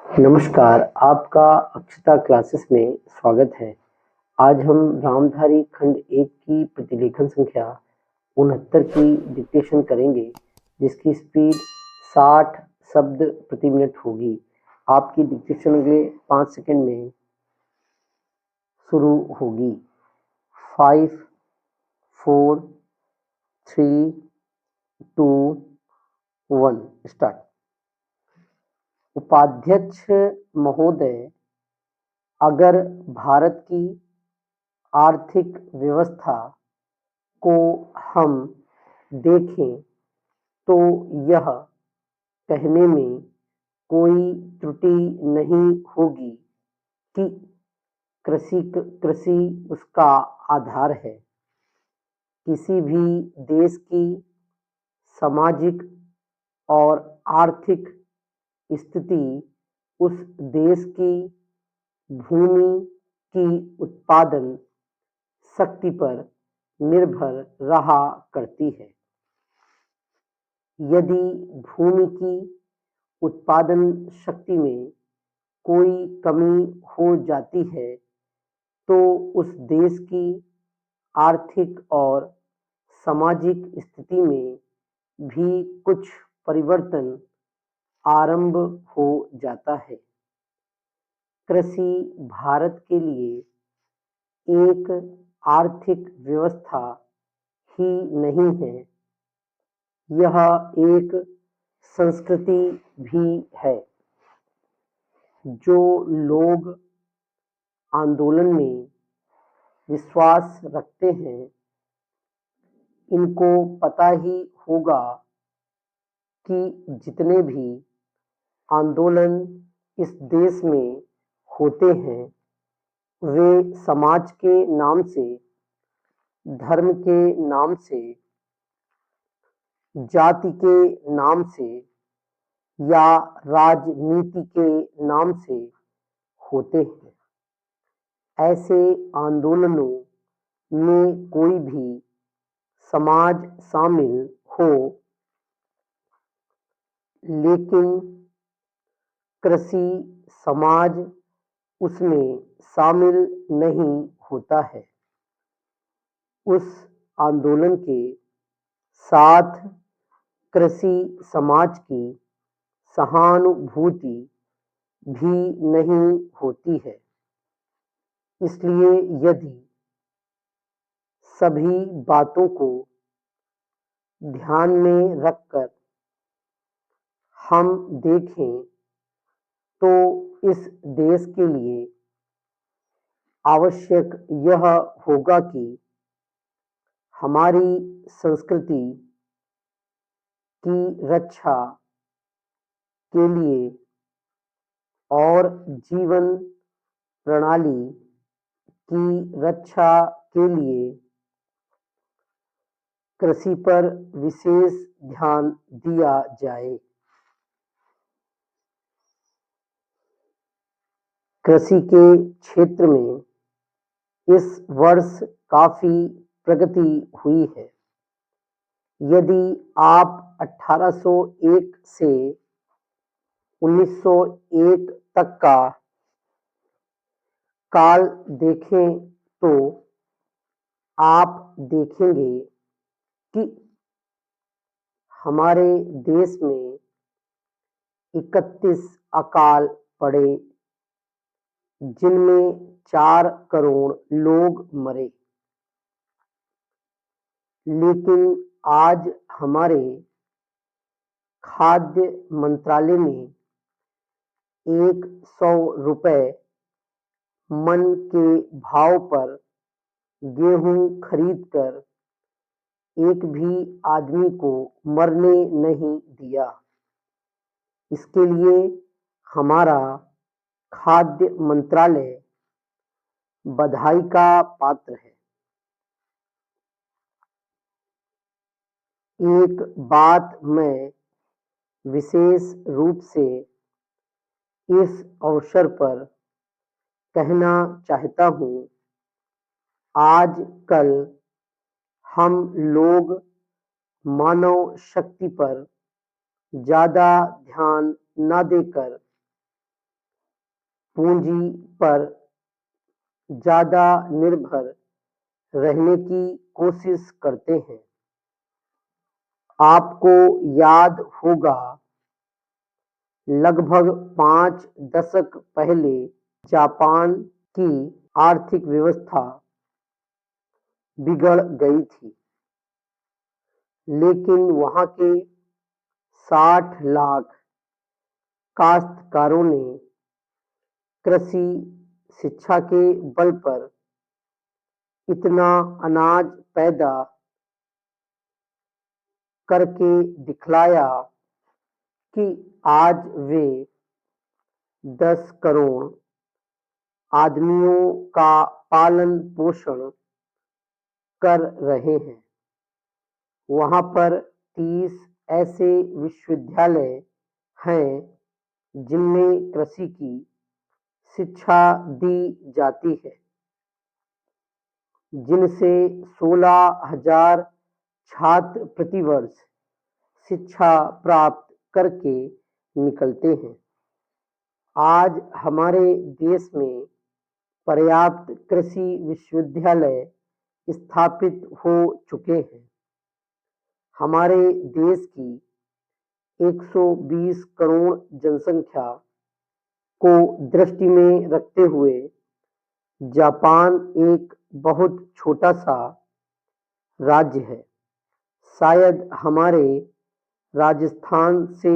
नमस्कार, आपका अक्षता क्लासेस में स्वागत है। आज हम रामधारी खंड 1 की प्रतिलेखन संख्या 69 की डिक्टेशन करेंगे, जिसकी स्पीड 60 शब्द प्रति मिनट होगी। आपकी डिक्टेशन अगले 5 सेकंड में शुरू होगी। 5, 4, 3, 2, 1 स्टार्ट। उपाध्यक्ष महोदय, अगर भारत की आर्थिक व्यवस्था को हम देखें तो यह कहने में कोई त्रुटि नहीं होगी कि कृषि उसका आधार है। किसी भी देश की सामाजिक और आर्थिक स्थिति उस देश की भूमि की उत्पादन शक्ति पर निर्भर रहा करती है। यदि भूमि की उत्पादन शक्ति में कोई कमी हो जाती है तो उस देश की आर्थिक और सामाजिक स्थिति में भी कुछ परिवर्तन आरंभ हो जाता है। कृषि भारत के लिए एक आर्थिक व्यवस्था ही नहीं है, यह एक संस्कृति भी है। जो लोग आंदोलन में विश्वास रखते हैं, इनको पता ही होगा कि जितने भी आंदोलन इस देश में होते हैं, वे समाज के नाम से, धर्म के नाम से, जाति के नाम से या राजनीति के नाम से होते हैं। ऐसे आंदोलनों में कोई भी समाज शामिल हो, लेकिन कृषि समाज उसमें शामिल नहीं होता है। उस आंदोलन के साथ कृषि समाज की सहानुभूति भी नहीं होती है। इसलिए यदि सभी बातों को ध्यान में रखकर हम देखें तो इस देश के लिए आवश्यक यह होगा कि हमारी संस्कृति की रक्षा के लिए और जीवन प्रणाली की रक्षा के लिए कृषि पर विशेष ध्यान दिया जाए। कृषि के क्षेत्र में इस वर्ष काफी प्रगति हुई है। यदि आप 1801 से 1901 तक का काल देखें तो आप देखेंगे कि हमारे देश में 31 अकाल पड़े, जिनमें 4 करोड़ लोग मरे। लेकिन आज हमारे खाद्य मंत्रालय में 100 रुपए मन के भाव पर गेहूं खरीदकर एक भी आदमी को मरने नहीं दिया। इसके लिए हमारा खाद्य मंत्रालय बधाई का पात्र है। एक बात मैं विशेष रूप से इस अवसर पर कहना चाहता हूँ। आजकल हम लोग मानव शक्ति पर ज्यादा ध्यान न देकर पूंजी पर ज़्यादा निर्भर रहने की कोशिश करते हैं। आपको याद होगा, लगभग 5 दशक पहले जापान की आर्थिक व्यवस्था बिगड़ गई थी, लेकिन वहाँ के 60 लाख काश्तकारों ने कृषि शिक्षा के बल पर इतना अनाज पैदा करके दिखलाया कि आज वे 10 करोड़ आदमियों का पालन पोषण कर रहे हैं। वहाँ पर 30 ऐसे विश्वविद्यालय हैं जिनमें कृषि की शिक्षा दी जाती है, जिनसे 16,000 छात्र प्रतिवर्ष शिक्षा प्राप्त करके निकलते हैं। आज हमारे देश में पर्याप्त कृषि विश्वविद्यालय स्थापित हो चुके हैं। हमारे देश की 120 करोड़ जनसंख्या को दृष्टि में रखते हुए जापान एक बहुत छोटा सा राज्य है। शायद हमारे राजस्थान से